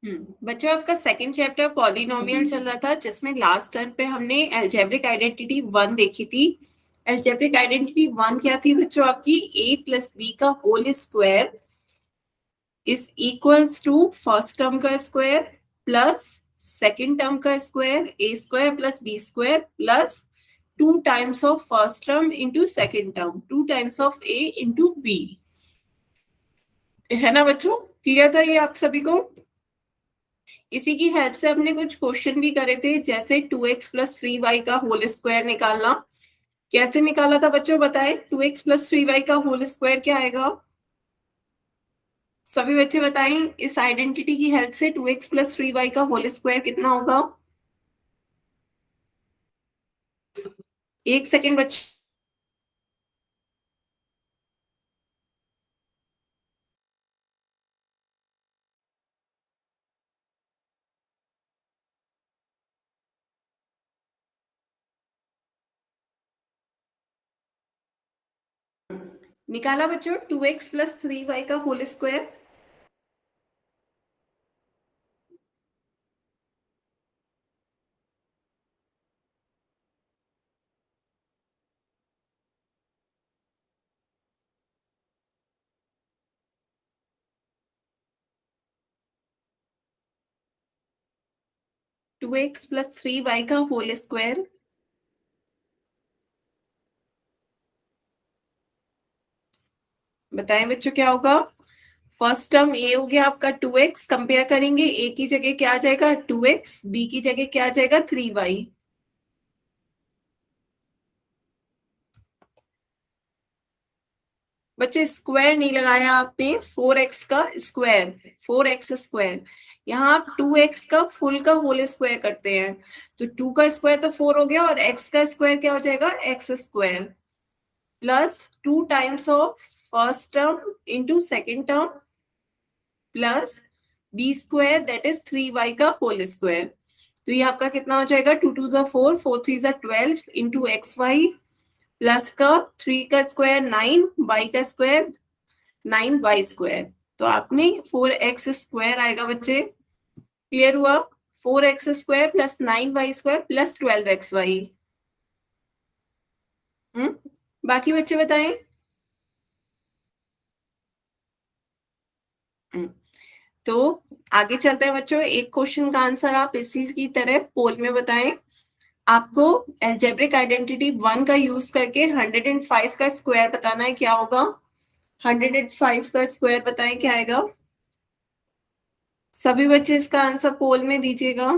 बच्चों, आपका second chapter polynomial चल रहा था, जिसमें लास्ट टर्म पे हमने एल्जेब्रिक आइडेंटिटी वन देखी थी। एल्जेब्रिक आइडेंटिटी वन क्या थी बच्चों? आपकी ए प्लस बी का whole square is equals to first term का स्क्वायर प्लस सेकंड टर्म का square, A square plus B square plus two times of first term into second term, two times of A into B. है ना बच्चों? Clear था ये आप सभी को? इसी की हेल्प से हमने कुछ क्वेश्चन भी करे थे, जैसे 2x+3y का होल स्क्वायर निकालना। कैसे निकाला था बच्चों, बताएं? 2x+3y का होल स्क्वायर क्या आएगा? सभी बच्चे बताएं, इस आइडेंटिटी की हेल्प से 2x+3y का होल स्क्वायर कितना होगा? एक सेकेंड बच्चे। निकाला बच्चों 2x+3y का होल स्क्वायर? 2x+3y का होल स्क्वायर। बताएं बच्चों क्या होगा? फर्स्ट टर्म ए हो गया आपका 2x, कंपेयर करेंगे, ए की जगह क्या आ जाएगा 2x, बी की जगह क्या आ जाएगा 3y। बच्चे स्क्वायर नहीं लगाया आपने, 4x का स्क्वायर, 4x स्क्वायर। यहाँ आप 2x का फुल का होल स्क्वायर करते हैं, तो 2 का स्क्वायर तो 4 हो गया, और x का स्क्वायर क्या हो जाएगा X square plus two times of first term into second term plus B square that is 3y का होल स्क्वायर। तो ये आपका कितना हो जाएगा? 2 2 4, 4 3 12 इंटू एक्स वाई प्लस का 3 का स्क्वायर 9, y का स्क्वायर 9y स्क्वायर। तो आपने 4x स्क्वायर आएगा बच्चे। क्लियर हुआ? 4x square plus 9y square plus 12xy। बाकी बच्चे बताएं। हम्म, तो आगे चलते हैं बच्चों। एक क्वेश्चन का आंसर आप इसी की तरह पोल में बताएं। आपको एल्जेब्रिक आइडेंटिटी वन का यूज करके 105 का स्क्वायर बताना है, क्या होगा? 105 का स्क्वायर बताएं क्या आएगा? सभी बच्चे इसका आंसर पोल में दीजिएगा।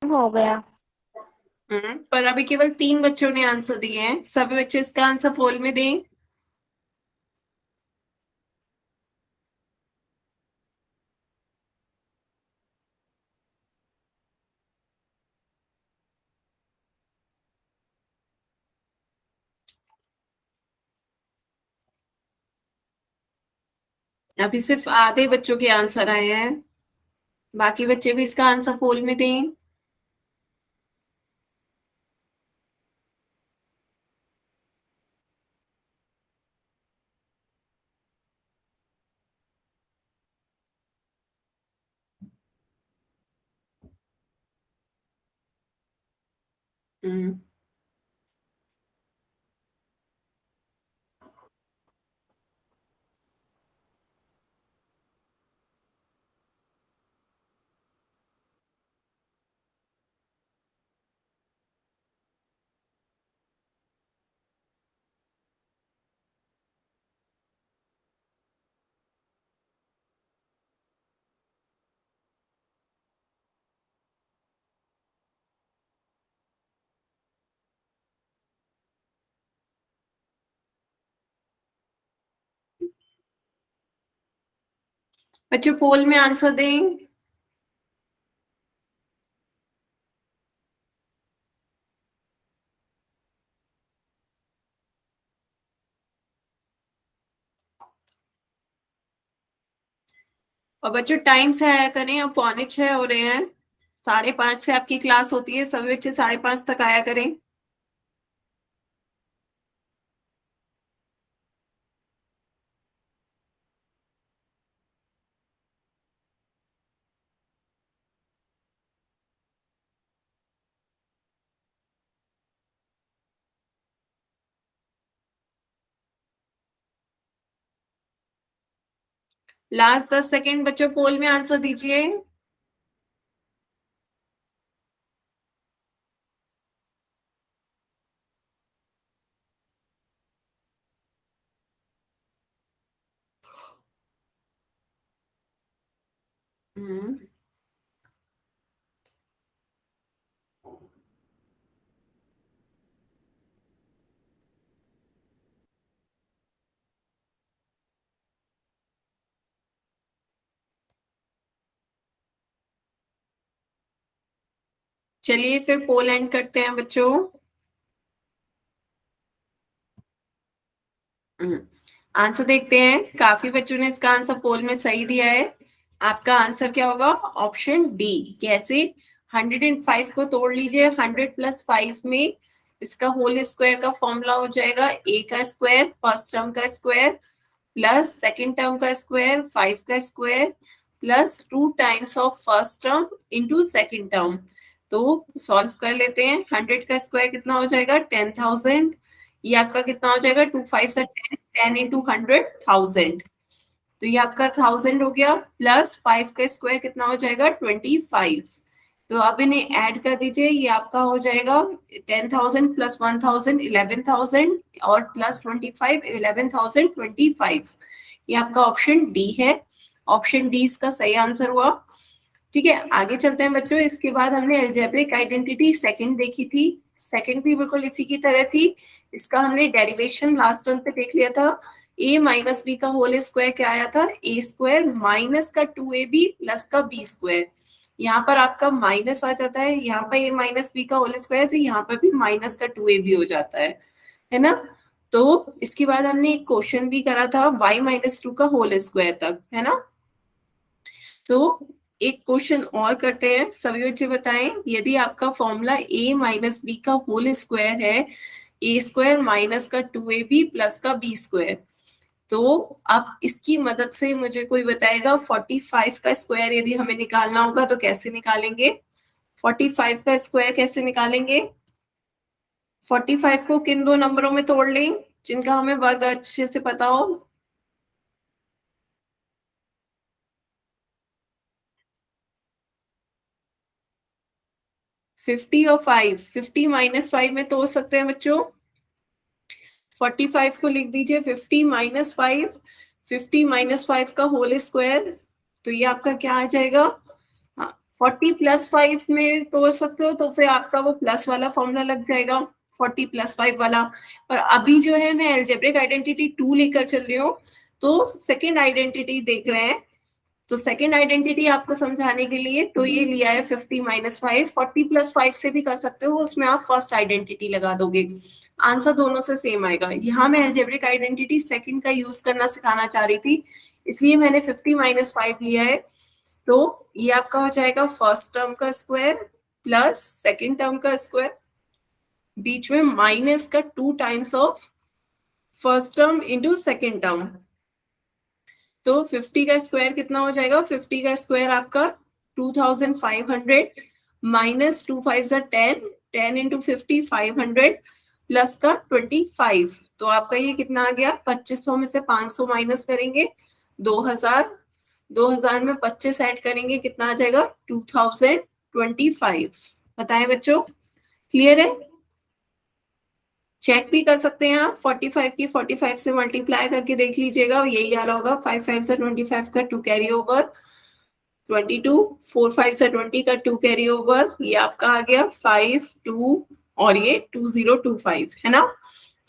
हो गया। पर अभी केवल 3 बच्चों ने आंसर दिए हैं, सभी बच्चे इसका आंसर पोल में दें। अभी सिर्फ आधे बच्चों के आंसर आए हैं, बाकी बच्चे भी इसका आंसर पोल में दें। हम्म। बच्चों पोल में आंसर दें। और बच्चों टाइम से आया करें, अब 5:45 हो रहे हैं। 5:30 से आपकी क्लास होती है, सभी बच्चे 5:30 तक आया करें। लास्ट 10 सेकेंड बच्चों, पोल में आंसर दीजिए। हम्म। चलिए फिर पोल एंड करते हैं बच्चों। आंसर देखते हैं। काफी बच्चों ने इसका आंसर पोल में सही दिया है। आपका आंसर क्या होगा? Option D. कैसे? 105 को तोड़ लीजिए। 100 + 5 में इसका होल स्क्वायर का फॉर्मूला हो जाएगा ए का स्क्वायर, फर्स्ट टर्म का स्क्वायर, प्लस सेकेंड टर्म का स्क्वायर, 5 का square, plus 2 times of first term into second term. तो सॉल्व कर लेते हैं। 100 का स्क्वायर कितना हो जाएगा? 10,000। ये आपका कितना हो जाएगा? 2 5 से 10, 10 इंटू 100,000। तो ये आपका 1000 हो गया। प्लस 5 का स्क्वायर कितना हो जाएगा? 25। तो अब इन्हें ऐड कर दीजिए। ये आपका हो जाएगा 10,000 प्लस 1,000 11,000 और प्लस 25 11,000 25। ये आपका ऑप्शन डी है। ऑप्शन डी इसका सही आंसर हुआ। ठीक है, आगे चलते हैं बच्चों। इसके बाद हमने एल्जेब्रिक आइडेंटिटी सेकंड देखी थी। सेकंड भी बिल्कुल इसी की तरह थी। इसका हमने डेरिवेशन लास्ट टर्म पे देख लिया था। a माइनस बी का होल स्क्वायर क्या आया था? ए स्क्वायर माइनस का 2ab प्लस का बी स्क्वायर। यहाँ पर आपका माइनस आ जाता है, यहाँ पर a माइनस बी का होल स्क्वायर, तो यहाँ पर भी माइनस का 2ab हो जाता है ना। तो इसके बाद हमने एक क्वेश्चन भी करा था y-2 का होल स्क्वायर तक, है ना। तो एक क्वेश्चन और करते हैं। सभी बच्चे बताएं, यदि आपका फॉर्मूला a माइनस बी का होल स्क्वायर है, ए स्क्वायर माइनस का 2ab प्लस का बी स्क्वायर, तो अब इसकी मदद से मुझे कोई बताएगा 45 का स्क्वायर यदि हमें निकालना होगा तो कैसे निकालेंगे? 45 का स्क्वायर कैसे निकालेंगे? 45 को किन दो नंबरों में तोड़ लें जिनका हमें वर्ग अच्छे से पता हो? 50 और 5, 50 माइनस 5 में तोड़ सकते हैं बच्चों। 45 को लिख दीजिए 50 माइनस 5, 50 माइनस 5 का होल स्क्वायर। तो ये आपका क्या आ जाएगा? हाँ, 40 प्लस 5 में तोड़ सकते हो तो फिर आपका वो प्लस वाला फॉर्मूला लग जाएगा, 40 + 5 वाला। पर अभी जो है मैं एल्जेब्रिक आइडेंटिटी 2 लेकर चल रही हूँ, तो सेकेंड आइडेंटिटी देख रहे हैं। तो सेकेंड आइडेंटिटी आपको समझाने के लिए तो ये लिया है 50 माइनस 5, 40 + 5 से भी कर सकते हो, उसमें आप फर्स्ट आइडेंटिटी लगा दोगे, आंसर दोनों से सेम आएगा। यहाँ मैं एल्जेब्रिक आइडेंटिटी सेकेंड का यूज करना सिखाना चाह रही थी, इसलिए मैंने 50 माइनस 5 लिया है। तो ये आपका हो जाएगा फर्स्ट टर्म का स्क्वायर प्लस सेकेंड टर्म का स्क्वायर, बीच में माइनस का 2 times of first term into second term. तो 50 का स्क्वायर कितना हो जाएगा? 50 का स्क्वायर आपका 2500 माइनस 2 5 10, 10 इंटू 50 500 प्लस का 25, तो आपका ये कितना आ गया? 2500 में से 500 माइनस करेंगे 2000, 2000 में 25 ऐड करेंगे, कितना आ जाएगा? 2025। बताएं बच्चों, क्लियर है? चेक भी कर सकते हैं आप, 45 की 45 से मल्टीप्लाई करके देख लीजिएगा, और यही आ रहा होगा। 5 5 से 25 का 2 कैरी ओवर, 22, 4 5 से 20 का 2 कैरी ओवर, ये आपका आ गया 5 2, और ये 2025 है ना।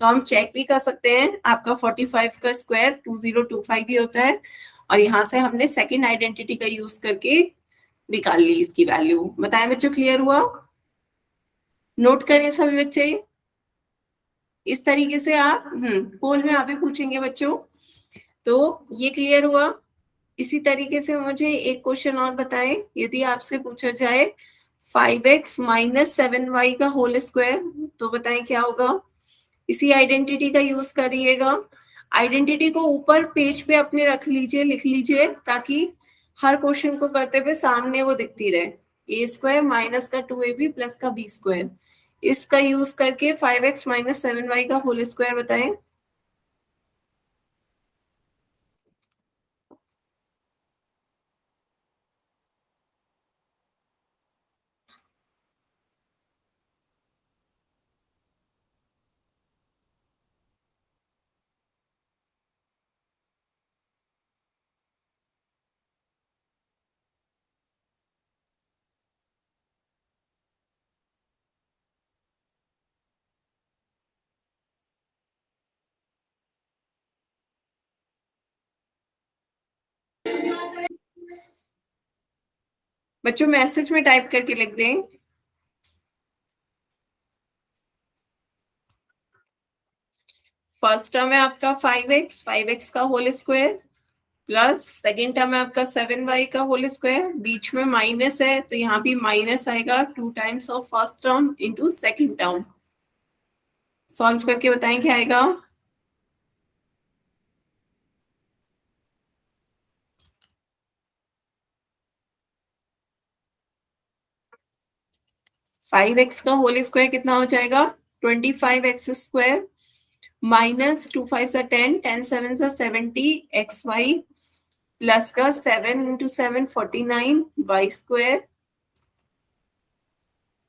तो हम चेक भी कर सकते हैं, आपका 45 का स्क्वायर 2025 ही होता है, और यहाँ से हमने सेकंड आइडेंटिटी का यूज करके निकाल ली इसकी वैल्यू। बताएं बच्चों, क्लियर हुआ? नोट करें सभी बच्चे, इस तरीके से आप पोल में आप भी पूछेंगे बच्चों, तो ये क्लियर हुआ। इसी तरीके से मुझे एक क्वेश्चन और बताएं, यदि आपसे पूछा जाए 5x माइनस 7y का होल स्क्वायर, तो बताएं क्या होगा? इसी आइडेंटिटी का यूज करिएगा। आइडेंटिटी को ऊपर पेज पे अपने रख लीजिए, लिख लीजिए, ताकि हर क्वेश्चन को करते हुए सामने वो दिखती रहे। ए स्क्वायर माइनस का 2ab प्लस का बी स्क्वायर, इसका यूज करके 5x माइनस 7y का होल स्क्वायर बताएं। बच्चों मैसेज में टाइप करके लिख दें। फर्स्ट टर्म है आपका 5x का whole square, plus second term है आपका 7y का होल स्क्वायर, बीच में माइनस है तो यहाँ भी माइनस आएगा, 2 times of first term into second term. Solve करके बताएं क्या आएगा? फाइव एक्स का होल स्क्वायर कितना हो जाएगा? 25x² माइनस 2 5 सा 10, 10 7 सा 70 xy प्लस का 7 इंटू 7 49 वाई स्क्वायर।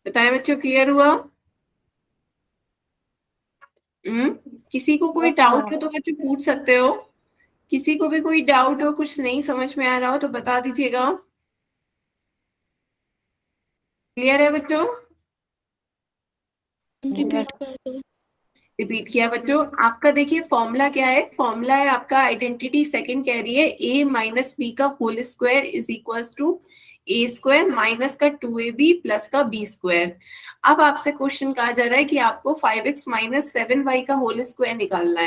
बताएं बच्चों, क्लियर हुआ? किसी को कोई Yes, डाउट ma'am. हो तो बच्चों पूछ सकते हो। किसी को भी कोई डाउट हो, कुछ नहीं समझ में आ रहा हो तो बता दीजिएगा। क्लियर है बच्चों? Yes. रिपीट किया बच्चों, आपका देखिए फॉर्मूला क्या है? फॉर्मूला है आपका आइडेंटिटी सेकंड कह रही है a माइनस बी का whole square is equal to A square minus का 2ab प्लस का बी स्क्वायर। अब आपसे क्वेश्चन कहा जा रहा है कि आपको 5x माइनस 7y का होल स्क्वायर निकालना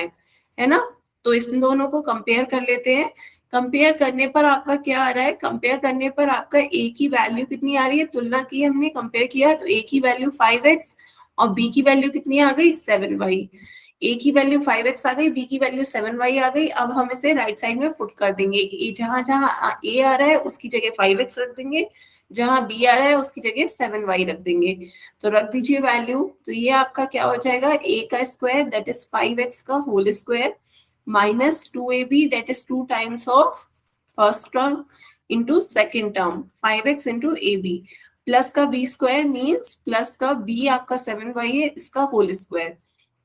है ना। तो इस दोनों को कंपेयर कर लेते हैं। कंपेयर करने पर आपका क्या आ रहा है? कंपेयर करने पर आपका a की वैल्यू कितनी आ रही है? तुलना की हमने, कंपेयर किया, तो a की वैल्यू 5x और b की वैल्यू कितनी आ गई? 7y। a की वैल्यू 5x आ गई, b की वैल्यू 7y आ गई। अब हम इसे राइट साइड में पुट कर देंगे। ए जहां जहां a आ रहा है उसकी जगह 5x रख देंगे, जहां b आ रहा है उसकी जगह 7y रख देंगे। तो रख दीजिए वैल्यू, तो ये आपका क्या हो जाएगा? a का स्क्वायर दैट इज 5x का whole square minus 2ab that is 2 times of first term into second term 5x into ab plus का बी स्क्वायर मीन्स प्लस का बी आपका 7y है, इसका होल स्क्वायर।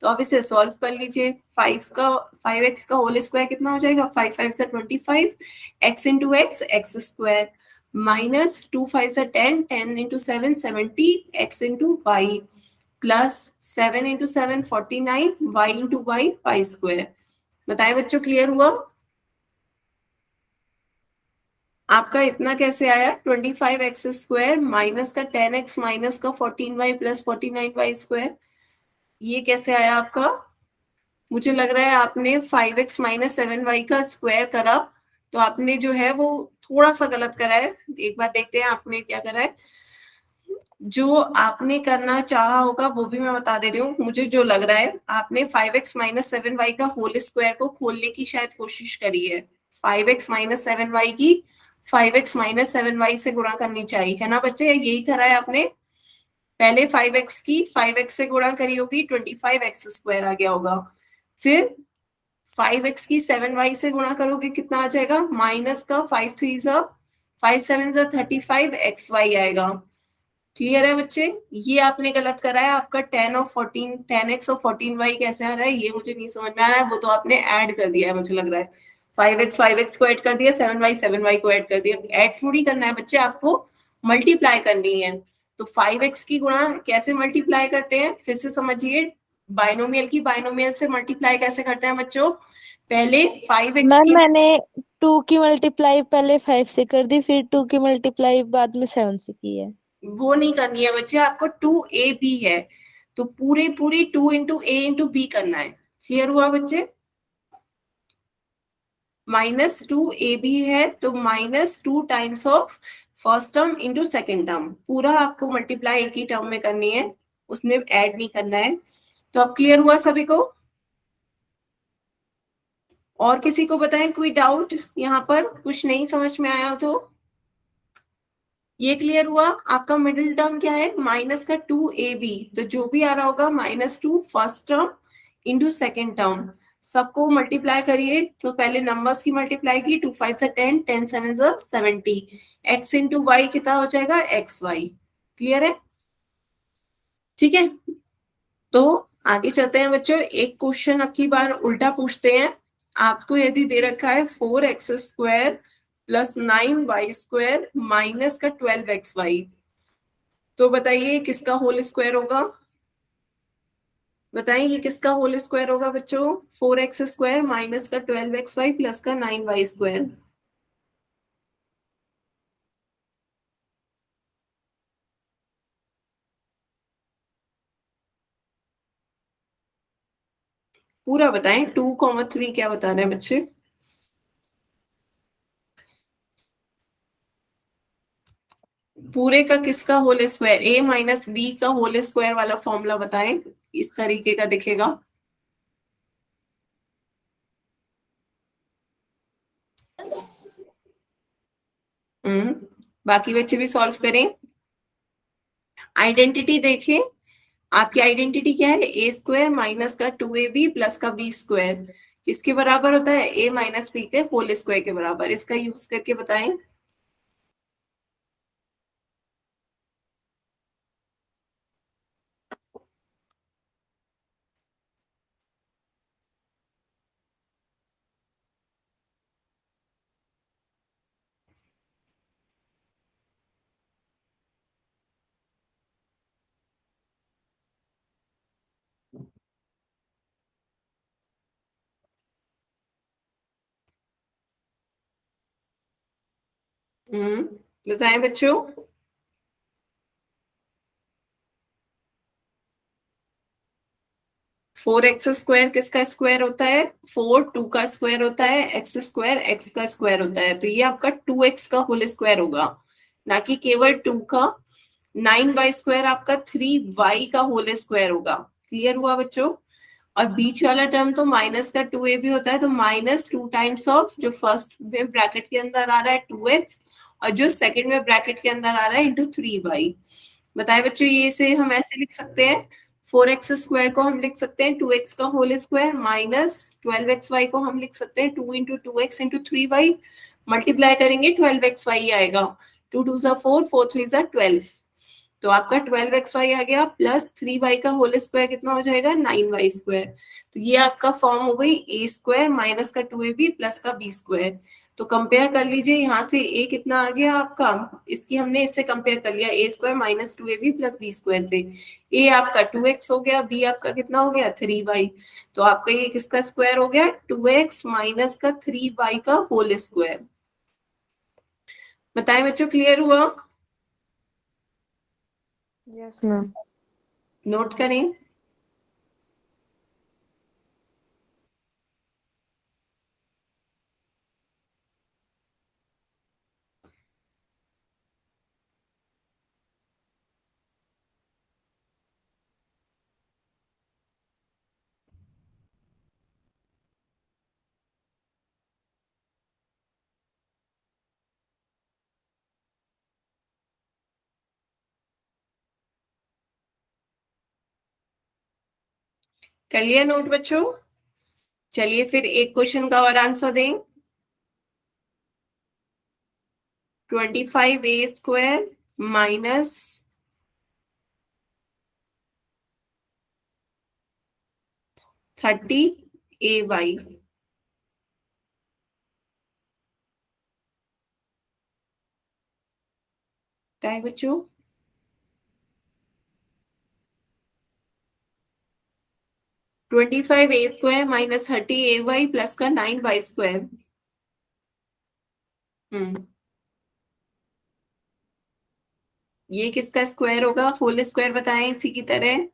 तो अब इसे सॉल्व कर लीजिए। 5x का होल स्क्वायर कितना हो जाएगा? 5 5 से 25 x into X square minus 2 5 से 10, 10 into 7 70 x into Y plus 7 into 7 49 y into Y square. बताएं बच्चों, क्लियर हुआ? आपका इतना कैसे आया? 25x² माइनस का 10x माइनस का 14y प्लस 49y स्क्वायर, ये कैसे आया आपका? मुझे लग रहा है आपने 5x माइनस 7y का स्क्वायर करा, तो आपने जो है वो थोड़ा सा गलत करा है। एक बार देखते हैं आपने क्या करा है। जो आपने करना चाहा होगा वो भी मैं बता दे रही हूँ। मुझे जो लग रहा है, आपने 5x माइनस 7y का होल स्क्वायर को खोलने की शायद कोशिश करी है। 5x माइनस 7y की 5x माइनस 7y से गुणा करनी चाहिए, है ना बच्चे? यही करा है आपने। पहले 5x की 5x से गुणा करी होगी, 25x² आ गया होगा। फिर 5x की 7y से गुणा करोगे कितना आ जाएगा, माइनस का 5 3 5 7 35 आएगा। क्लियर है बच्चे? ये आपने गलत करा है, आपका 10 और 14 कैसे आ रहा है ये मुझे नहीं समझ में आ रहा है, वो तो आपने ऐड कर दिया है मुझे लग रहा है। 5x को ऐड कर दिया, 7y को ऐड कर दिया। ऐड थोड़ी करना है बच्चे, आपको मल्टीप्लाई करनी है। तो 5x की गुणा कैसे मल्टीप्लाई करते हैं फिर से समझिए, बाइनोमियल की बाइनोमियल से मल्टीप्लाई कैसे करते हैं बच्चों, पहले 5x मैम की, मैंने 2 की मल्टीप्लाई पहले 5 से कर दी, फिर 2 की मल्टीप्लाई बाद में 7 से की है। वो नहीं करनी है बच्चे, आपको 2ab है तो पूरी पूरी 2 × a × b करना है। क्लियर हुआ बच्चे? -2ab है तो -2 times of first term into second term, पूरा आपको मल्टीप्लाई एक ही टर्म में करनी है, उसमें ऐड नहीं करना है। तो अब क्लियर हुआ सभी को? और किसी को बताएं कोई डाउट यहाँ पर, कुछ नहीं समझ में आया हो तो? ये क्लियर हुआ? आपका मिडिल टर्म क्या है, माइनस का 2ab, तो जो भी आ रहा होगा -2 first term into second term, सबको मल्टीप्लाई करिए। तो पहले नंबर्स की मल्टीप्लाई की, 2 5 10, 10 7 70, x इंटू वाई कितना हो जाएगा, एक्स वाई। क्लियर है? ठीक है, तो आगे चलते हैं बच्चों। एक क्वेश्चन अब की बार उल्टा पूछते हैं। आपको यदि दे रखा है 4x² + 9y² माइनस का 12xy, तो बताइए किसका होल स्क्वायर होगा? बताइए ये किसका होल स्क्वायर होगा बच्चों? 4x² माइनस का 12xy प्लस का 9y²। पूरा बताएं, 2, 3 क्या बता रहे हैं बच्चे? पूरे का किसका होल स्क्वायर, a - b का होल स्क्वायर वाला फॉर्मूला बताएं, इस तरीके का दिखेगा। हम्म, बाकी बच्चे भी सॉल्व करें। आइडेंटिटी देखिए, आपकी आइडेंटिटी क्या है, a² माइनस का 2ab प्लस का b², किसके बराबर होता है, a - b के होल स्क्वायर के बराबर। इसका यूज करके बताएं। हम्म, बताएं बच्चों। 4x² किसका स्क्वायर होता है, 4 2 का स्क्वायर होता है, x² x का स्क्वायर होता है, तो ये आपका 2x का होल स्क्वायर होगा, ना कि केवल 2 का। 9y² आपका 3y का होल स्क्वायर होगा। क्लियर हुआ बच्चों? और बीच वाला टर्म तो माइनस का 2ab होता है, तो -2 टाइम्स ऑफ जो फर्स्ट में ब्रैकेट के अंदर आ रहा है 2x, और जो सेकंड में ब्रैकेट के अंदर आ रहा है इंटू 3y। बताए बच्चों, ये से हम ऐसे लिख सकते हैं, 4x² को हम लिख सकते हैं 2x का होल स्क्वायर, -12xy को हम लिख सकते हैं 2 × 2x × 3y, मल्टीप्लाई करेंगे 12xy आएगा, 2 2 4, 4 3 12, तो आपका 12xy आ गया, प्लस 3y का होल स्क्वायर कितना हो जाएगा, 9y²। तो ये आपका फॉर्म हो गई a² माइनस का 2ab प्लस का b²। तो कंपेयर कर लीजिए, यहाँ से a कितना आ गया आपका, इसकी हमने इससे कंपेयर कर लिया, a² minus 2ab plus b² से। a आपका 2x हो गया, b आपका कितना हो गया, 3y। तो आपका ये किसका स्क्वायर हो गया, 2x माइनस का 3y का होल स्क्वायर। बताएं बच्चों, क्लियर हुआ? Yes ma'am. नोट करें। कर लिया नोट बच्चों? चलिए फिर एक क्वेश्चन का और आंसर दें। 25a² minus 30ay। क्या है बच्चों? 25a² माइनस 30ay प्लस का 9y²। ये किसका स्क्वायर होगा? होल स्क्वायर बताएं इसी की तरह।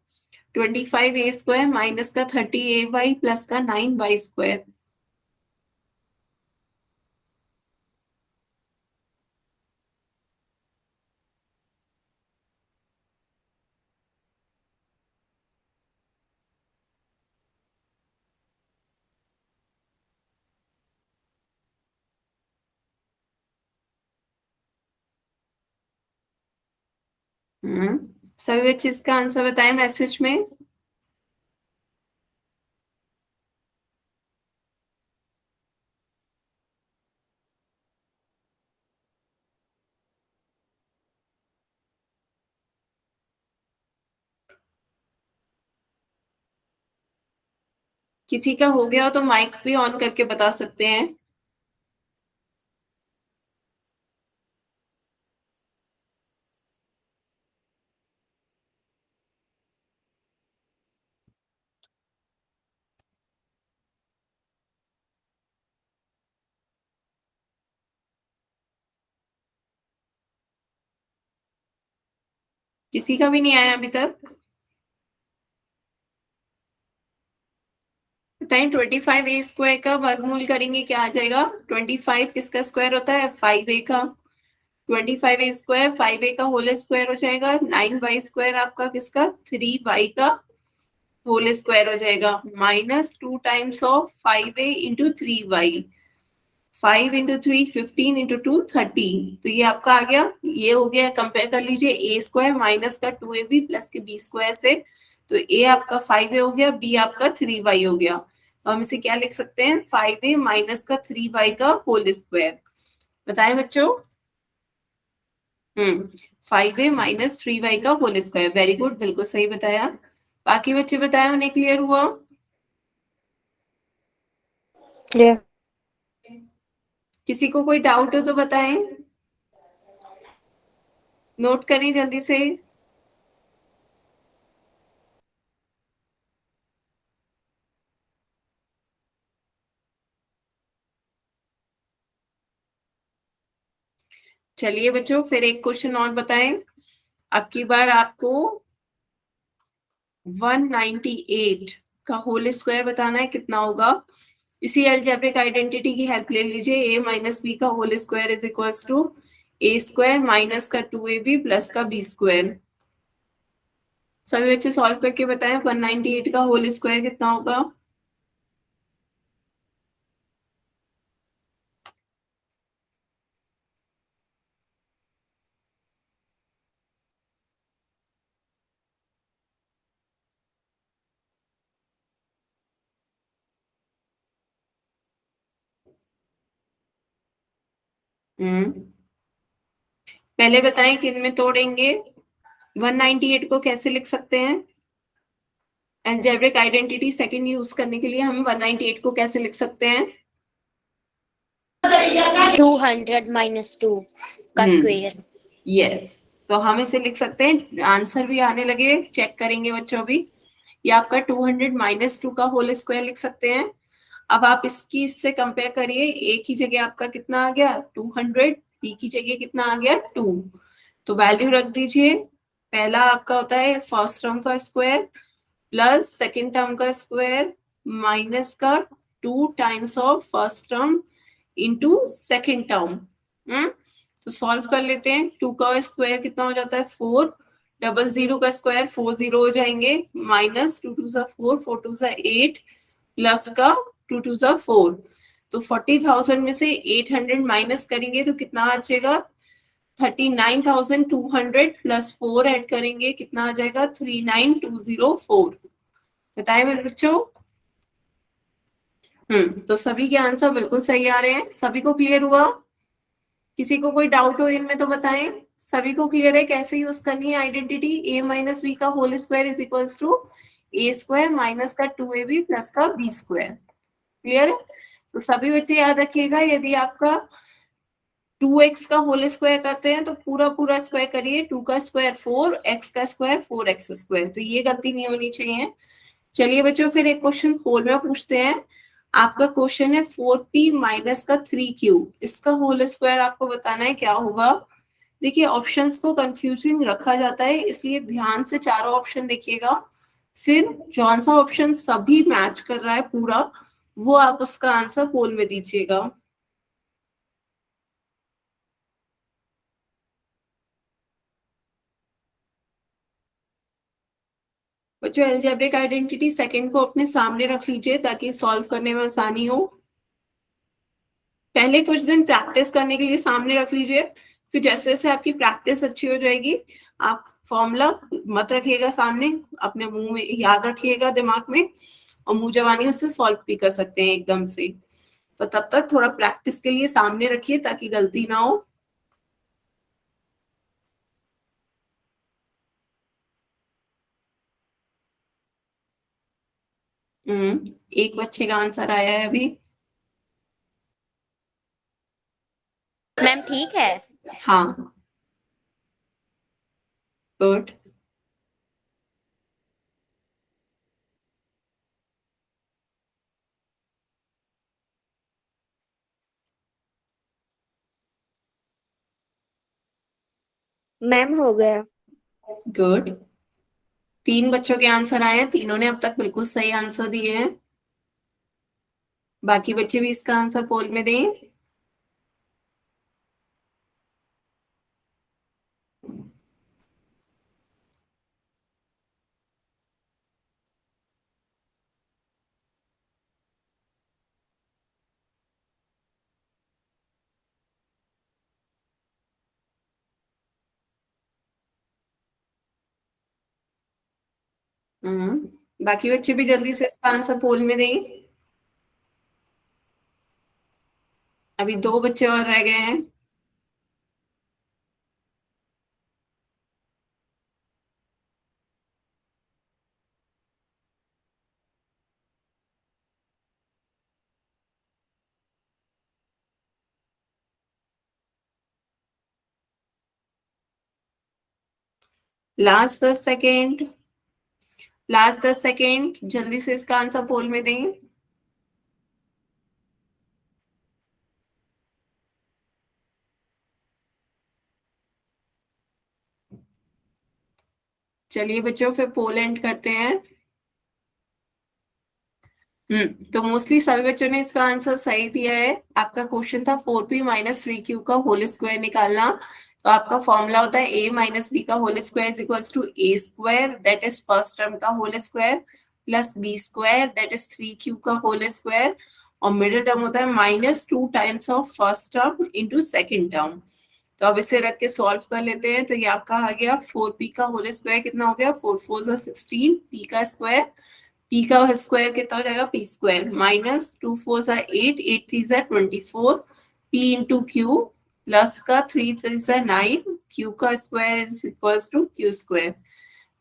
25a² माइनस का 30ay प्लस का 9y²। सभी बच्चे इसका आंसर बताएं मैसेज में। किसी का हो गया हो तो माइक भी ऑन करके बता सकते हैं। किसी का भी नहीं आया अभी तक? बताएं 25a² का वर्गमूल करेंगे क्या आ जाएगा? 25 किसका स्क्वायर होता है? 5a का। 25a² 5a का होल स्क्वायर हो जाएगा। 9y² आपका किसका? 3y का होल स्क्वायर हो जाएगा। Minus 2 times of 5a into 3y। 5 × 3 15 × 2 30। तो ये आपका आ गया। ये हो गया, कंपेयर कर लीजिए a² माइनस का 2ab प्लस के b² से। तो a आपका 5a हो गया, b आपका 3y हो गया। तो हम इसे क्या लिख सकते हैं? 5a माइनस का 3y का होल स्क्वायर। बताएं बच्चों। 5a माइनस 3y का होल स्क्वायर। वेरी गुड, बिल्कुल सही बताया। बाकी बच्चे बताएं, उन्हें क्लियर हुआ? क्लियर। किसी को कोई डाउट हो तो बताएं, नोट करें जल्दी से। चलिए बच्चों फिर एक क्वेश्चन और बताएं। अब की बार आपको 198 का होल स्क्वायर बताना है, कितना होगा। इसी अलजेब्रिक आइडेंटिटी की हेल्प ले लीजिए। a माइनस बी का whole square is equal to a² minus का 2ab प्लस का b²। सभी बच्चे सॉल्व करके बताएं 198 का होल स्क्वायर कितना होगा। हम्म पहले बताएं किन में तोड़ेंगे। 198 को कैसे लिख सकते हैं? अलजेब्रिक आइडेंटिटी सेकंड यूज करने के लिए हम 198 को कैसे लिख सकते हैं? 200 माइनस 2 का स्क्वायर। यस, तो हम इसे लिख सकते हैं। आंसर भी आने लगे, चेक करेंगे बच्चों भी। ये आपका 200 माइनस 2 का होल स्क्वायर लिख सकते हैं। अब आप इसकी इससे कंपेयर करिए। ए की जगह आपका कितना आ गया? 200। बी की जगह कितना आ गया? 2। तो वैल्यू रख दीजिए। पहला आपका होता है फर्स्ट टर्म का स्क्वायर प्लस सेकेंड टर्म का स्क्वायर माइनस का 2 times of first term into second term. तो सॉल्व कर लेते हैं। 2 का स्क्वायर कितना हो जाता है? 4। 00 का स्क्वायर 40 हो जाएंगे। माइनस 2 2 4 4 2 8 प्लस का 2 2 4। तो 40,000 में से 800 माइनस करेंगे तो कितना आ जाएगा? 39,200 प्लस 4 ऐड करेंगे, कितना आ जाएगा? 39,204। बताए मेरे बच्चों। तो सभी के आंसर बिल्कुल सही आ रहे हैं। सभी को क्लियर हुआ? किसी को कोई डाउट हो इनमें तो बताएं। सभी को क्लियर है कैसे यूज करनी है आइडेंटिटी? ए माइनस बी का whole square is equals to A square minus का 2ab प्लस का बी स्क्वायर। क्लियर है? तो सभी बच्चे याद रखिएगा, यदि आपका 2x का होल स्क्वायर करते हैं तो पूरा पूरा स्क्वायर करिए। 2 का स्क्वायर 4, x का स्क्वायर 4x स्क्वायर। तो ये गलती नहीं होनी चाहिए। चलिए बच्चों, फिर एक क्वेश्चन 4 में पूछते हैं। आपका क्वेश्चन है 4p माइनस का 3q, इसका होल स्क्वायर आपको बताना है क्या होगा। देखिए, ऑप्शंस को कंफ्यूजिंग रखा जाता है, इसलिए ध्यान से चारों ऑप्शन देखिएगा। फिर जौन सा ऑप्शन सभी मैच कर रहा है पूरा, वो आप उसका आंसर पोल में दीजिएगा। बच्चों, अलजेब्रिक आइडेंटिटी सेकंड को अपने सामने रख लीजिए ताकि सॉल्व करने में आसानी हो। पहले कुछ दिन प्रैक्टिस करने के लिए सामने रख लीजिए, फिर जैसे जैसे आपकी प्रैक्टिस अच्छी हो जाएगी, आप फॉर्मूला मत रखिएगा सामने, अपने मुंह में याद रखिएगा दिमाग में, और मुंह जबानी उससे सॉल्व भी कर सकते हैं एकदम से। तो तब तक थोड़ा प्रैक्टिस के लिए सामने रखिए ताकि गलती ना हो। एक बच्चे का आंसर आया है अभी। मैम ठीक है। हाँ, गुड। मैम हो गया। गुड। 3 बच्चों के आंसर आए हैं, तीनों ने अब तक बिल्कुल सही आंसर दिए हैं। बाकी बच्चे भी इसका आंसर पोल में दें। बाकी बच्चे भी जल्दी से इसका आंसर पोल में दें। अभी 2 बच्चे और रह गए हैं। लास्ट 10 सेकेंड, लास्ट 10 सेकेंड, जल्दी से इसका आंसर पोल में दें। चलिए बच्चों, फिर पोल एंड करते हैं। तो मोस्टली सभी बच्चों ने इसका आंसर सही दिया है। आपका क्वेश्चन था 4p माइनस 3q का होल स्क्वायर निकालना। तो आपका फॉर्मूला होता है a माइनस बी का whole square is equals to a square, that is first term का whole square, plus b square, that is 3q का होल स्क्वायर, और मिडिल टर्म होता है -2 times of first term into second term. तो अब इसे रख के सॉल्व कर लेते हैं। तो ये आपका आ गया 4p का होल स्क्वायर कितना हो गया, 4 4 16, p का स्क्वायर, p का स्क्वायर कितना हो जाएगा, p square minus 2 4 8, 8 3 24, p into Q plus का 3 3 9, q का square is equals to q square.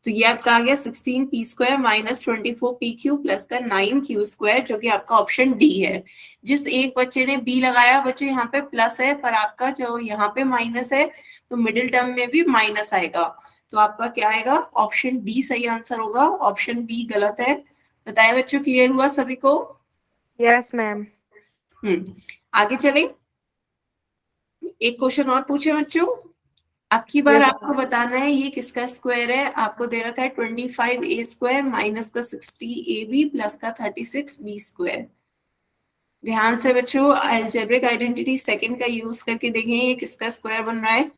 तो ये आपका आ गया 16 p square minus 24 p Q plus का 9 q स्क्वायर, जो कि आपका ऑप्शन डी है। जिस एक बच्चे ने बी लगाया, बच्चे यहाँ पे प्लस है पर आपका जो यहाँ पे माइनस है, तो मिडिल टर्म में भी माइनस आएगा। तो आपका क्या आएगा, ऑप्शन डी सही आंसर होगा, ऑप्शन बी गलत है। बताए बच्चों, क्लियर हुआ सभी को? Yes ma'am. आगे चलें। एक क्वेश्चन और पूछे बच्चों। अब की बार यस आपको बताना है ये किसका स्क्वायर है। आपको दे रखा है 25a स्क्वायर माइनस का 60ab प्लस का 36b स्क्वायर। ध्यान से बच्चों, अलजेब्रिक आइडेंटिटी सेकंड का यूज करके देखें ये किसका स्क्वायर बन रहा है।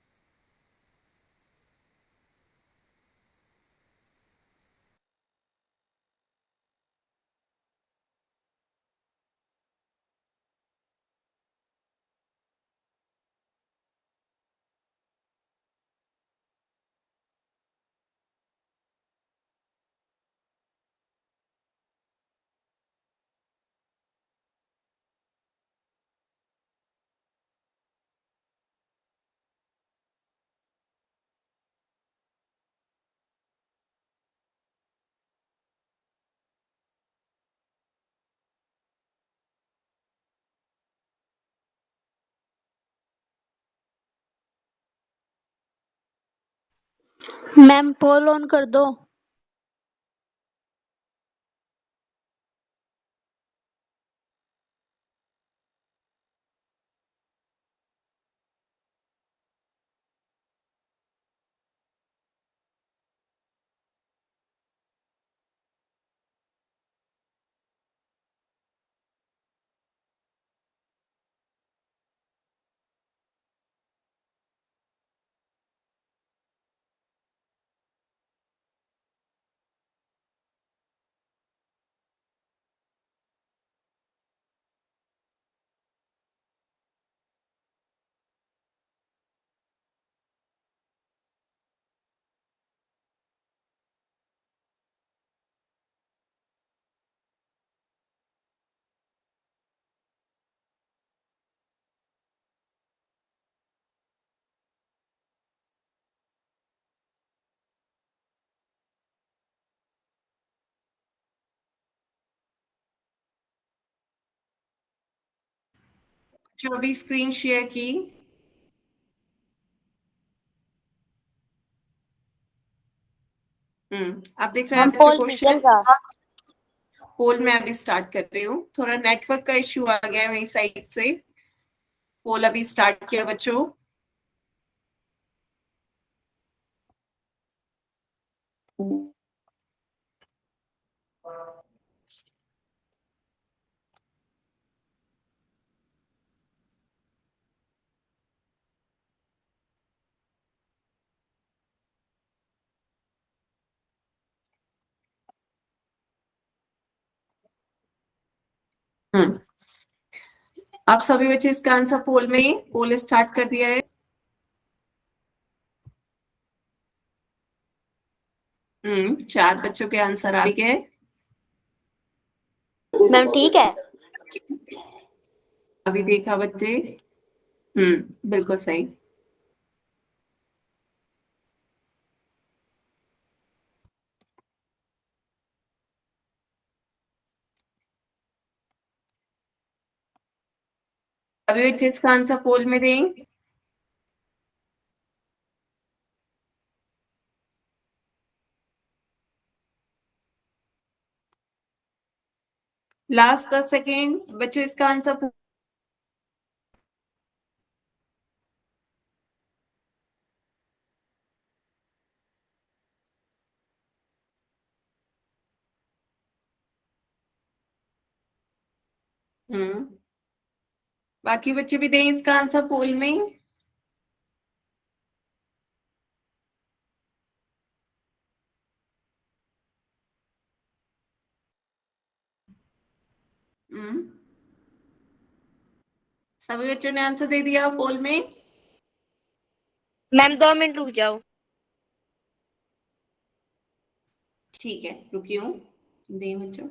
मैम पोल ऑन कर दो। जो अभी स्क्रीन शेयर की, आप देख रहे हैं मैम बच्चों पोल नहीं चल क्वेश्चन। रहा। पोल में अभी स्टार्ट कर रही हूँ, थोड़ा नेटवर्क का इश्यू आ गया है मेरी साइड से। पोल अभी स्टार्ट किया बच्चों। हम्म आप सभी बच्चे इसका आंसर पोल में ही, पोल स्टार्ट कर दिया है। चार बच्चों के आंसर आ गए। मैम ठीक है। अभी देखा बच्चे। बिल्कुल सही। अभी बच्चे इसका आंसर पोल में दें। लास्ट 10 सेकेंड बच्चों, इसका आंसर। हम्म बाकी बच्चे भी दें इसका आंसर पोल में। हम्म सभी बच्चों ने आंसर दे दिया पोल में। मैम 2 मिनट रुक जाओ। ठीक है, रुकी हूँ। दें बच्चों।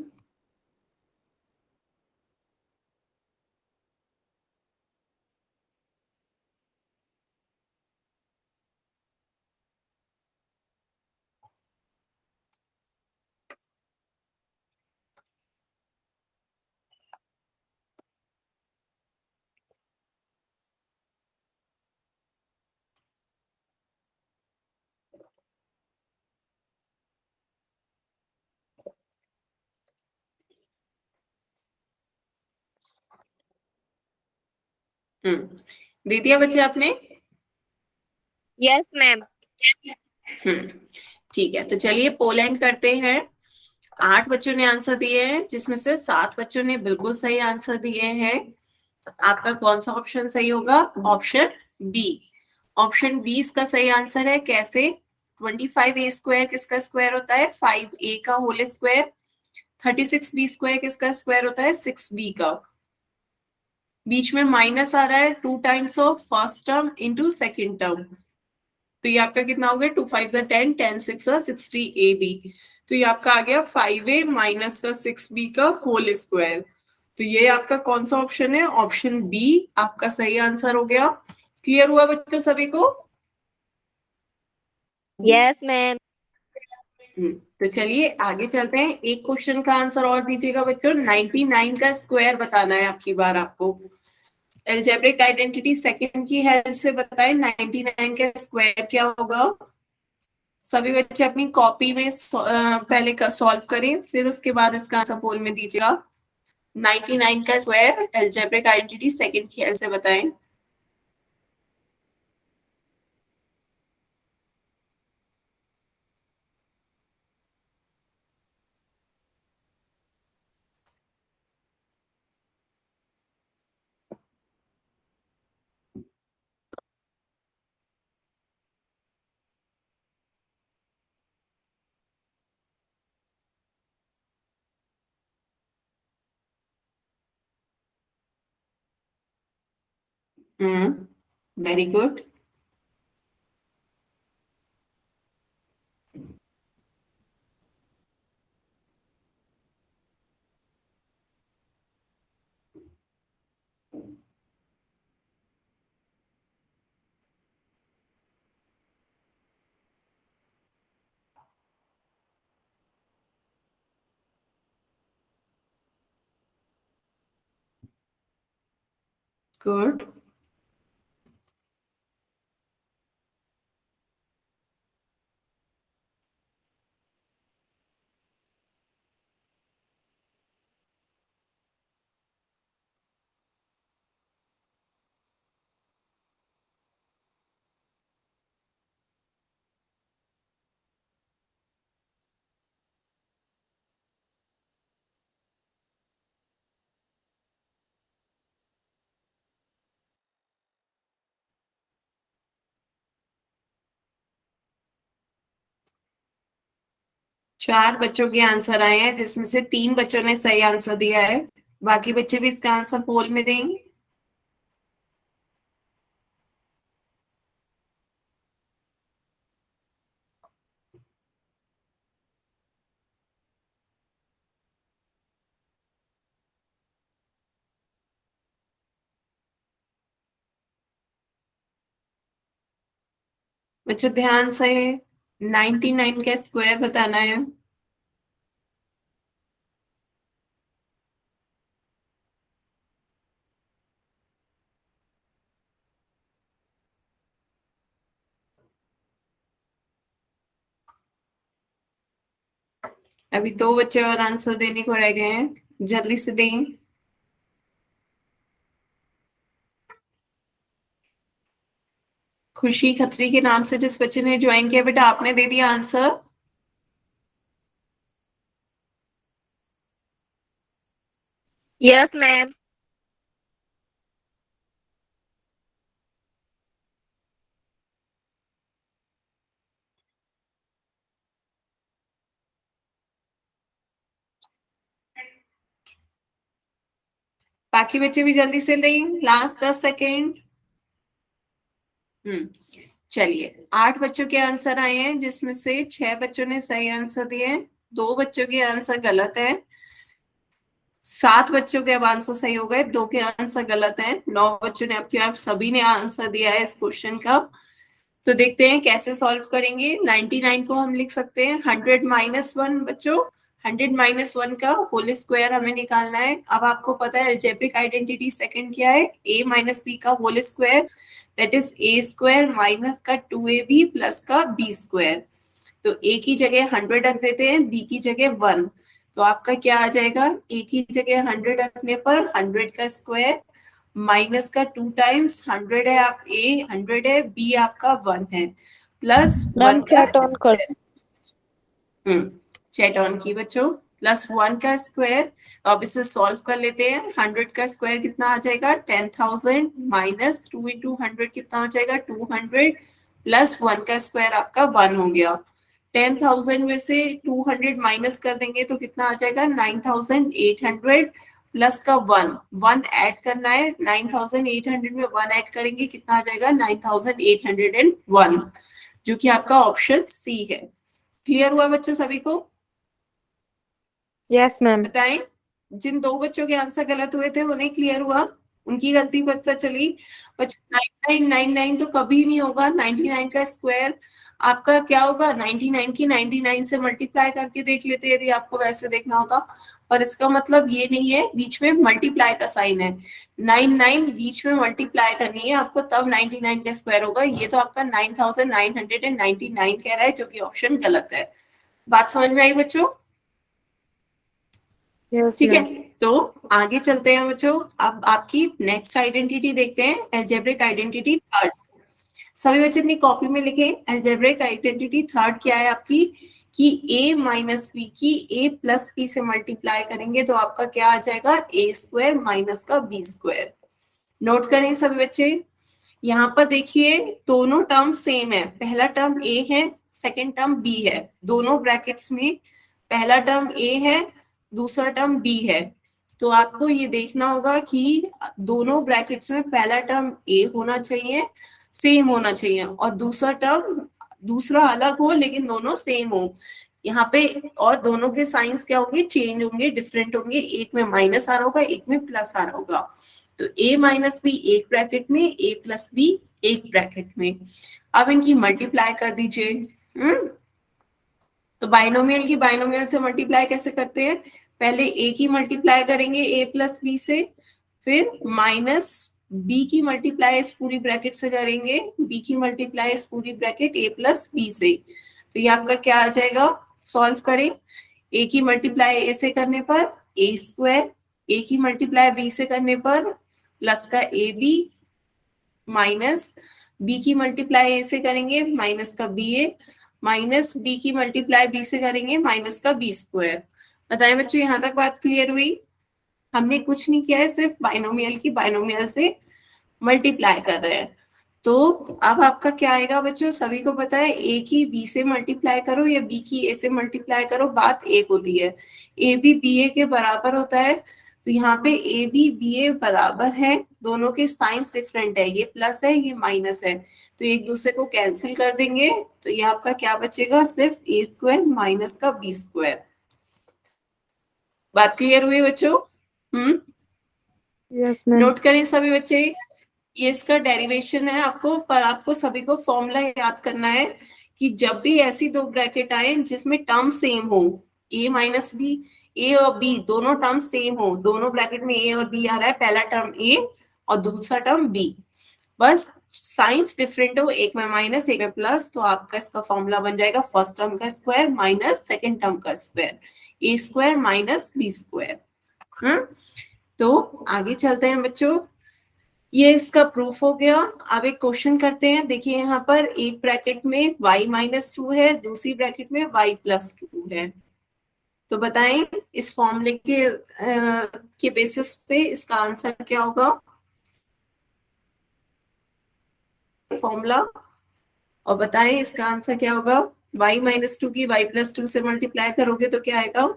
दे दिया बच्चे आपने। Yes ma'am. ठीक है, तो चलिए पोलैंड करते हैं। 8 बच्चों ने आंसर दिए हैं, जिसमें से 7 बच्चों ने बिल्कुल सही आंसर दिए हैं। आपका कौन सा ऑप्शन सही होगा? Option B. ऑप्शन बी इसका सही आंसर है। कैसे? 25a² किसका स्क्वायर होता है? 5a का होल स्क्वायर। 36b² किसका स्क्वायर होता है? 6b का। बीच में माइनस आ रहा है, 2 times of first term into second term. तो ये आपका कितना हो गया? 2 5 10, 10 6 60ab। तो ये आपका आ गया 5a माइनस का 6b का होल स्क्वायर। तो ये आपका कौन सा ऑप्शन है? ऑप्शन बी आपका सही आंसर हो गया। क्लियर हुआ बच्चों सभी को? Yes ma'am. तो चलिए आगे चलते हैं। एक क्वेश्चन का आंसर और दीजिएगा बच्चों। 99 का स्क्वायर बताना है आपकी बार आपको। अलजेब्रिक आइडेंटिटी सेकंड की हेल्प से बताएं 99 का स्क्वायर क्या होगा। सभी बच्चे अपनी कॉपी में पहले सॉल्व करें, फिर उसके बाद इसका आंसर पोल में दीजिएगा। 99 का स्क्वायर अलजेब्रिक आइडेंटिटी सेकंड ख्याल से बताएं। Very good. गुड। चार बच्चों के आंसर आए हैं, जिसमें से 3 बच्चों ने सही आंसर दिया है। बाकी बच्चे भी इसका आंसर पोल में देंगे। बच्चों ध्यान से, 99 का स्क्वायर बताना है। अभी 2 बच्चे और आंसर देने को रह गए हैं, जल्दी से दें। खुशी खत्री के नाम से जिस बच्चे ने ज्वाइन किया, बेटा आपने दे दिया आंसर। Yes, ma'am. बाकी बच्चे भी जल्दी से दें, लास्ट 10 सेकेंड। चलिए, 8 बच्चों के आंसर आए हैं, जिसमें से 6 बच्चों ने सही आंसर दिए हैं, 2 बच्चों के आंसर गलत है, 7 बच्चों के अब आंसर सही हो गए, 2 के आंसर गलत हैं, 9 बच्चों ने अब क्या सभी ने आंसर दिया है इस क्वेश्चन का। तो देखते हैं कैसे सॉल्व करेंगे। 99 को हम लिख सकते हैं 100 माइनस 1। बच्चों 100 माइनस 1 का होल स्क्वायर हमें निकालना है। अब आपको पता है अलजेब्रिक आइडेंटिटी सेकंड क्या है, a माइनस बी का whole square, that is a square minus का 2ab प्लस का b स्क्वायर। तो a की जगह 100 रख देते हैं, b की जगह 1। तो आपका क्या आ जाएगा, a की जगह 100 रखने पर 100 का स्क्वायर माइनस का 2 टाइम्स 100 है, आप a 100 है, b आपका 1 है, प्लस मैम 1 का चैट ऑन कर। चैट ऑन की बच्चों, प्लस 1 का स्क्वायर। तो अब इसे सॉल्व कर लेते हैं। 100 का स्क्वायर कितना आ जाएगा, 10,000 माइनस 2 इंटू 100 कितना हो जाएगा, 200 प्लस 1 का स्क्वायर आपका 1 हो गया। 10,000 में से 200 माइनस कर देंगे तो कितना आ जाएगा, 9,800 प्लस का 1 ऐड करना है। 9,800 में 1 ऐड करेंगे कितना आ जाएगा, 9,801, जो कि आपका ऑप्शन सी है। क्लियर हुआ बच्चों सभी को? Yes, ma'am. बताएं, जिन 2 बच्चों के आंसर गलत हुए थे उन्हें क्लियर हुआ, उनकी गलती पता चली। बच्चों 9999 तो कभी नहीं होगा, 99 का स्क्वायर आपका क्या होगा, 99 की 99 से मल्टीप्लाई करके देख लेते यदि आपको वैसे देखना होता, पर इसका मतलब ये नहीं है, बीच में मल्टीप्लाई का साइन है, 99 बीच में मल्टीप्लाई करनी है आपको, तब 99 का स्क्वायर होगा। ये तो आपका 9999 कह रहा है, जो कि ऑप्शन गलत है। बात समझ में आई बच्चों? यस ठीक है, मैम। तो आगे चलते हैं बच्चों। अब आपकी नेक्स्ट आइडेंटिटी देखते हैं, अलजेब्रिक आइडेंटिटी थर्ड। सभी बच्चे अपनी कॉपी में लिखें, अलजेब्रिक आइडेंटिटी थर्ड क्या है आपकी, कि a माइनस बी की a प्लस बी से मल्टीप्लाई करेंगे तो आपका क्या आ जाएगा, a स्क्वायर माइनस का b स्क्वायर। नोट करें सभी बच्चे, यहाँ पर देखिए दोनों टर्म सेम है, पहला टर्म a है, सेकेंड टर्म b है, दोनों ब्रैकेट्स में पहला टर्म a है, दूसरा टर्म b है। तो आपको ये देखना होगा कि दोनों ब्रैकेट्स में पहला टर्म a होना चाहिए, सेम होना चाहिए, और दूसरा टर्म दूसरा अलग हो लेकिन दोनों सेम हो यहाँ पे, और दोनों के साइंस क्या होंगे, चेंज होंगे, डिफरेंट होंगे, एक में माइनस आ रहा होगा, एक में प्लस आ रहा होगा। तो a माइनस बी एक ब्रैकेट में, a प्लस बी एक ब्रैकेट में। अब इनकी मल्टीप्लाई कर दीजिए। तो बाइनोमियल की बाइनोमियल से मल्टीप्लाई कैसे करते हैं, पहले a की मल्टीप्लाई करेंगे a प्लस बी से, फिर माइनस b की मल्टीप्लाई इस पूरी ब्रैकेट से करेंगे, b की मल्टीप्लाई इस पूरी ब्रैकेट a प्लस बी से। तो ये आपका क्या आ जाएगा, सॉल्व करें, a की मल्टीप्लाई a से करने पर a स्क्वायर, a की मल्टीप्लाई b से करने पर प्लस का ए बी, माइनस b की मल्टीप्लाई a से करेंगे माइनस का बी ए, माइनस b की मल्टीप्लाई b से करेंगे माइनस का b स्क्वायर। बताएं बच्चों, यहाँ तक बात क्लियर हुई? हमने कुछ नहीं किया है, सिर्फ बाइनोमियल की बाइनोमियल से मल्टीप्लाई कर रहे हैं। तो अब आपका क्या आएगा बच्चों, सभी को पता है a की b से मल्टीप्लाई करो या b की a से मल्टीप्लाई करो, बात एक होती है, a भी ba के बराबर होता है। तो यहाँ पे a भी ba बराबर है, दोनों के साइंस डिफरेंट है, ये प्लस है ये माइनस है, तो एक दूसरे को कैंसिल कर देंगे, तो ये आपका क्या बचेगा, सिर्फ a स्क्वायर माइनस का b स्क्वायर। बात क्लियर हुई बच्चों? Yes ma'am. नोट करें सभी बच्चे, ये इसका डेरिवेशन है आपको, पर आपको सभी को फॉर्मूला याद करना है कि जब भी ऐसी दो ब्रैकेट आए जिसमें टर्म सेम हो, a माइनस बी, a और b दोनों टर्म सेम हो, दोनों ब्रैकेट में a और b आ रहा है, पहला टर्म a और दूसरा टर्म b, बस साइंस डिफरेंट हो, एक में माइनस एक में प्लस, तो आपका इसका फॉर्मूला बन जाएगा फर्स्ट टर्म का स्क्वायर माइनस सेकेंड टर्म का square, a square minus b square. तो आगे चलते हैं बच्चों, ये इसका प्रूफ हो गया। अब एक क्वेश्चन करते हैं, देखिए यहाँ पर एक ब्रैकेट में y माइनस 2 है, दूसरी ब्रैकेट में y प्लस 2 है। तो बताएं इस फॉर्मूले के बेसिस पे इसका आंसर क्या होगा, फॉर्मूला, और बताएं इसका आंसर क्या होगा। y माइनस 2 की y प्लस 2 से मल्टीप्लाई करोगे तो क्या आएगा,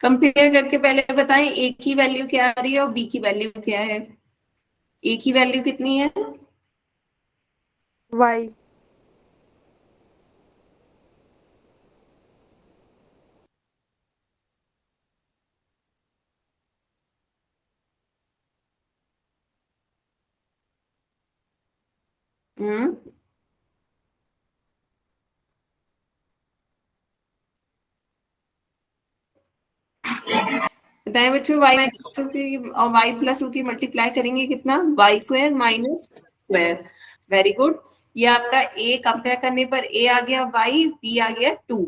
कंपेयर करके पहले बताएं a की वैल्यू क्या आ रही है और b की वैल्यू क्या है। a की वैल्यू कितनी है, वाई। हम्म बताएं बच्चों, y माइनस 2 की और y प्लस 2 की मल्टीप्लाई करेंगे कितना, y square minus square. Very good, ये आपका a कंपेयर करने पर a आ गया y, b आ गया 2,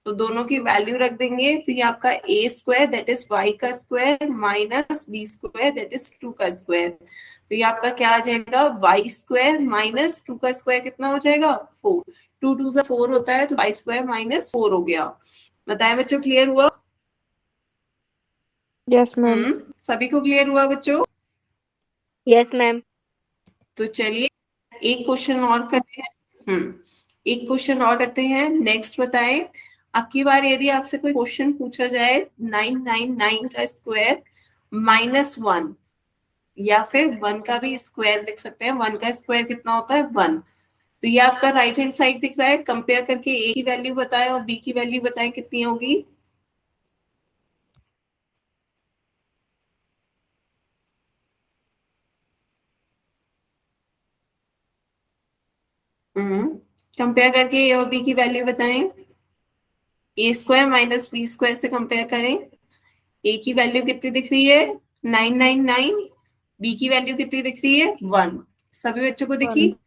तो दोनों की वैल्यू रख देंगे, तो ये आपका a square that is y का square minus b square that is 2 का स्क्वायर। तो ये आपका क्या आ जाएगा, y स्क्वायर माइनस 2 का स्क्वायर कितना हो जाएगा, 4, 2 2 से 4 होता है, तो y स्क्वायर माइनस 4 हो गया। बताएं बच्चों, क्लियर हुआ? Yes ma'am. सभी को क्लियर हुआ बच्चों? Yes, ma'am. तो चलिए एक क्वेश्चन और करते हैं। एक क्वेश्चन और करते हैं, नेक्स्ट बताएं। आपकी बार यदि आपसे कोई क्वेश्चन पूछा जाए 999 का स्क्वायर माइनस 1, या फिर 1 का भी स्क्वायर लिख सकते हैं, 1 का स्क्वायर कितना होता है 1, तो ये आपका राइट हैंड साइड दिख रहा है, कंपेयर करके a की वैल्यू बताएं और b की वैल्यू बताएं कितनी होगी। कंपेयर करके ए और बी की वैल्यू बताएं। ए स्क्वायर माइनस बी स्क्वायर से कंपेयर करें। ए की वैल्यू कितनी दिख रही है? 999। बी की वैल्यू कितनी दिख रही है? 1। सभी बच्चों को दिखी? 1।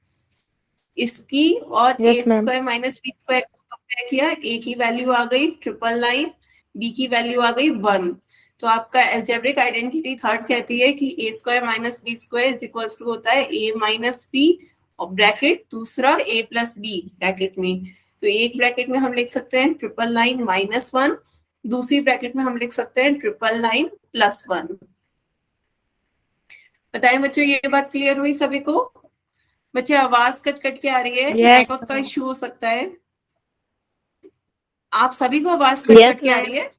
इसकी और a yes ma'am. Square minus B square को कंपेयर किया। ए की वैल्यू आ गई 999, बी की वैल्यू आ गई 1। तो आपका एल्जेब्रिक आइडेंटिटी थर्ड कहती है कि a square minus B square is equal to होता है ए माइनस बी और ब्रैकेट दूसरा ए प्लस बी ब्रैकेट में। तो एक ब्रैकेट में हम लिख सकते हैं 999 माइनस 1, दूसरी ब्रैकेट में हम लिख सकते हैं 999 प्लस 1। बताएं बच्चों, ये बात क्लियर हुई सभी को? बच्चे आवाज कट कट के आ रही है, यस नेटवर्क का इश्यू हो सकता है। आप सभी को आवाज कट Yes, कट के आ ma'am. रही है?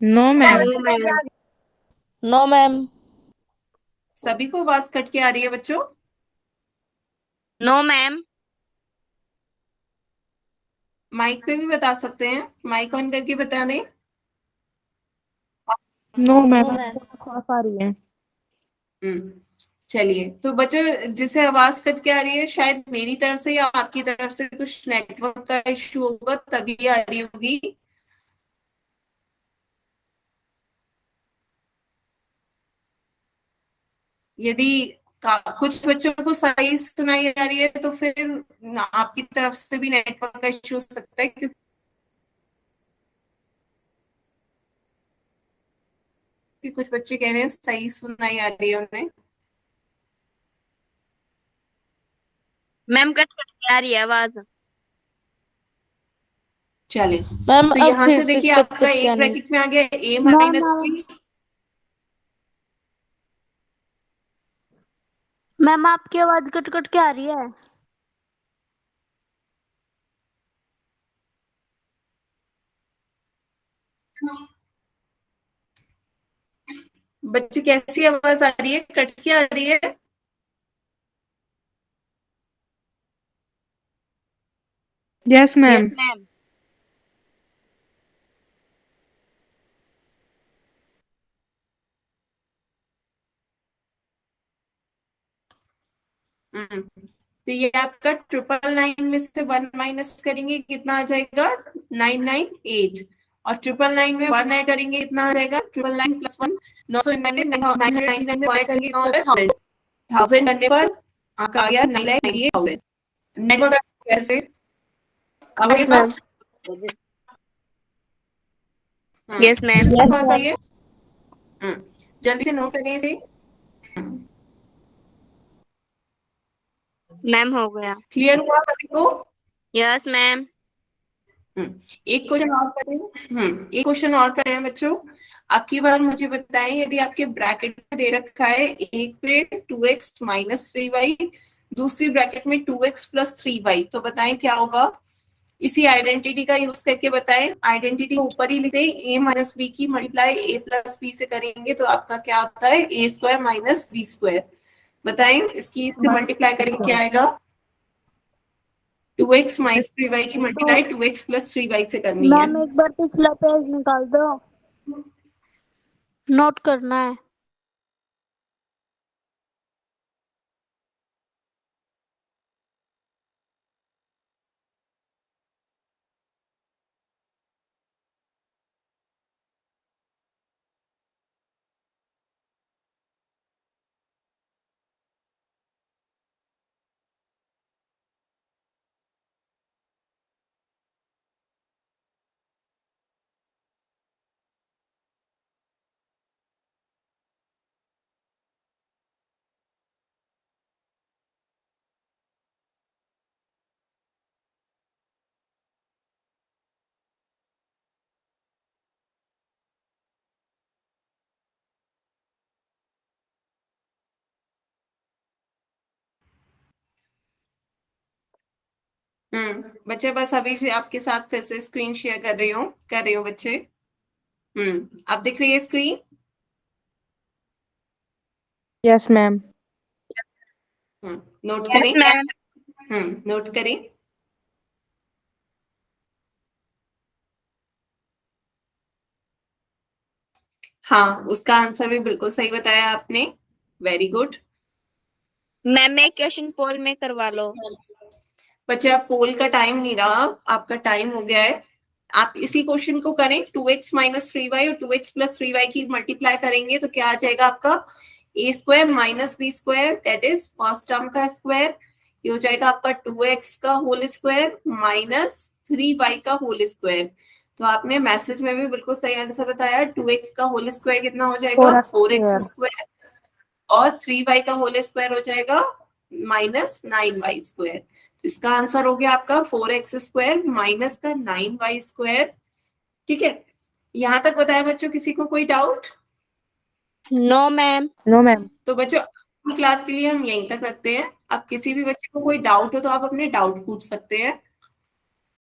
No ma'am. No, ma'am. No ma'am. सभी को आवाज कट के आ रही है बच्चों? No, ma'am. माइक पे भी बता सकते हैं, माइक ऑन करके बता दें। नो मैम, खौफ आ रही है। हम्म, चलिए। तो बच्चों जिसे आवाज कट के आ रही है, शायद मेरी तरफ से या आपकी तरफ से कुछ नेटवर्क का इश्यू होगा, तभी आ रही होगी। यदि कुछ बच्चों को सही सुनाई आ रही है तो फिर आपकी तरफ से भी नेटवर्क का इश्यू हो सकता है, क्योंकि कुछ बच्चे कह रहे हैं सही सुनाई आ रही है उन्हें। मैम कट कट के आ रही है आवाज। चले, मैम तो अब यहाँ फिर से से देखिए कट आपका कट के एक आने। ब्रैकेट में आ गया ए मैम माइनस थ्री। मैम आपकी आवाज कट कट के आ रही है। बच्चे कैसी आवाज आ रही है? कट के आ रही है? Yes Yes, ma'am. ma'am. तो ये आपका 999 में से 1 माइनस करेंगे कितना आ जाएगा? 998। और 999 में 1 ऐड करेंगे कितना आ जाएगा? 999 प्लस 1 999 999 में 1 करेंगे कितना होता है? 1000। 1000 करने पर आपका आ गया 998,000। नेटवर्क कैसे? अब आगे यस मैम। साफ? Yes, ma'am. फिर से यस पास मैम। आइए। जल्दी से नोट करिए इसे। मैम हो गया। क्लियर हुआ सभी को? Yes, ma'am. एक क्वेश्चन और करें। एक क्वेश्चन और करें बच्चों। आपकी बार मुझे बताएं, यदि आपके ब्रैकेट में दे रखा है एक पे 2x माइनस 3y, दूसरी ब्रैकेट में 2x प्लस 3y, तो बताएं क्या होगा? इसी आइडेंटिटी का यूज करके बताएं। आइडेंटिटी ऊपर ही लिखे, a माइनस बी की मल्टीप्लाई a प्लस बी से करेंगे तो आपका क्या आता है? ए स्क्वायर माइनस बी स्क्वायर। बताएं इसकी मल्टीप्लाई करके क्या आएगा? 2x माइनस 3y की मल्टीप्लाई 2x प्लस 3y से करनी है। मैम एक बार पिछला पेज निकाल दो, नोट करना है। बच्चे बस अभी से आपके साथ फिर से स्क्रीन शेयर कर रही हूँ बच्चे। आप दिख रही है screen? Yes ma'am. Note Yes, करें। ma'am. नोट करें। हाँ, उसका आंसर भी बिल्कुल सही बताया आपने। Very good. मैम मैं क्वेश्चन पोल में करवा लो। बच्चे आप पोल का टाइम नहीं रहा, आपका टाइम हो गया है। आप इसी क्वेश्चन को करें, 2x माइनस 3y और 2x प्लस 3y की मल्टीप्लाई करेंगे तो क्या आ जाएगा आपका a square minus B square, that is first term का स्क्वायर। ये हो जाएगा आपका 2x का होल स्क्वायर माइनस 3y का होल स्क्वायर। तो आपने मैसेज में भी बिल्कुल सही आंसर बताया, 2x का होल स्क्वायर कितना हो जाएगा 4x स्क्वायर और 3y का होल स्क्वायर हो जाएगा माइनस 9y स्क्वायर। इसका आंसर हो गया आपका 4x स्क्वायर माइनस का 9y स्क्वायर। ठीक है, यहाँ तक बताया बच्चों, किसी को कोई doubt? No ma'am. No ma'am. तो बच्चों क्लास के लिए हम यहीं तक रखते हैं। अब किसी भी बच्चे को कोई डाउट हो तो आप अपने डाउट पूछ सकते हैं।